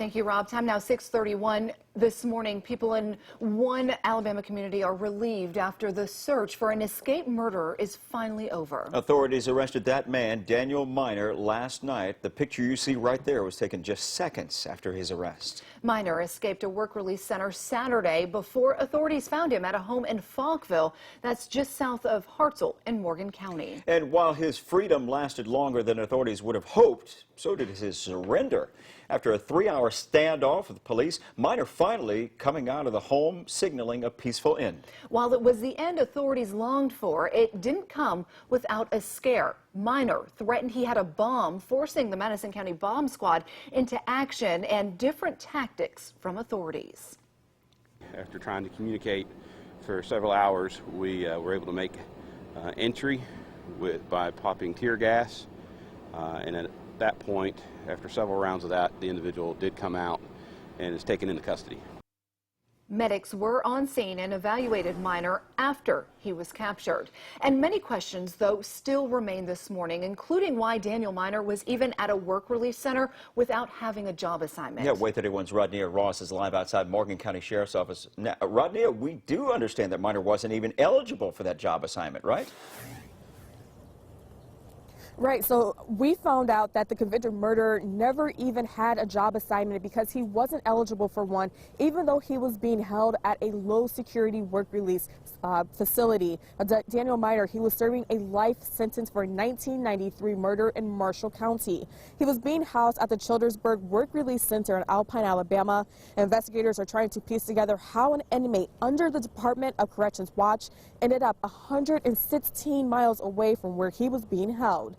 Thank you, Rob. Time now 6:31 this morning. People in one Alabama community are relieved after the search for an escaped murderer is finally over. Authorities arrested that man, Daniel Minor, last night. The picture you see right there was taken just seconds after his arrest. Minor escaped a work release center Saturday before authorities found him at a home in Falkville. That's just south of Hartselle in Morgan County. And while his freedom lasted longer than authorities would have hoped, so did his surrender. After a 3-hour standoff with police, Minor finally coming out of the home, signaling a peaceful end. While it was the end authorities longed for, it didn't come without a scare. Minor threatened he had a bomb, forcing the Madison County Bomb Squad into action and different tactics from authorities. After trying to communicate for several hours, we were able to make entry by popping tear gas, and at that point, after several rounds of that, the individual did come out and is taken into custody. Medics were on scene and evaluated Minor after he was captured. And many questions, though, still remain this morning, including why Daniel Minor was even at a work release center without having a job assignment. Yeah, Wait 31's Rodney Ross is live outside Morgan County Sheriff's Office. Now, Rodney, we do understand that Minor wasn't even eligible for that job assignment, right? Right, so we found out that the convicted murderer never even had a job assignment because he wasn't eligible for one, even though he was being held at a low security work release facility. Daniel Minor, he was serving a life sentence for a 1993 murder in Marshall County. He was being housed at the Childersburg Work Release Center in Alpine, Alabama. Investigators are trying to piece together how an inmate under the Department of Corrections watch ended up 116 miles away from where he was being held.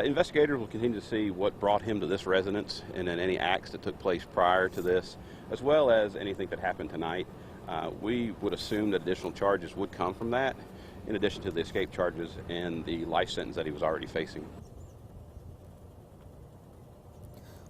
Investigators will continue to see what brought him to this residence and then any acts that took place prior to this, as well as anything that happened tonight. We would assume that additional charges would come from that, in addition to the escape charges and the life sentence that he was already facing.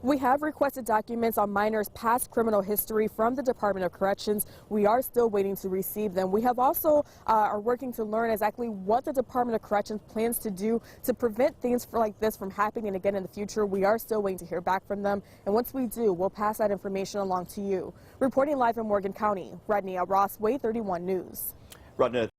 We have requested documents on Minor's past criminal history from the Department of Corrections. We are still waiting to receive them. We have also are working to learn exactly what the Department of Corrections plans to do to prevent things like this from happening again in the future. We are still waiting to hear back from them. And once we do, we'll pass that information along to you. Reporting live in Morgan County, Rodney Ross, Wait 31 News. Rodney.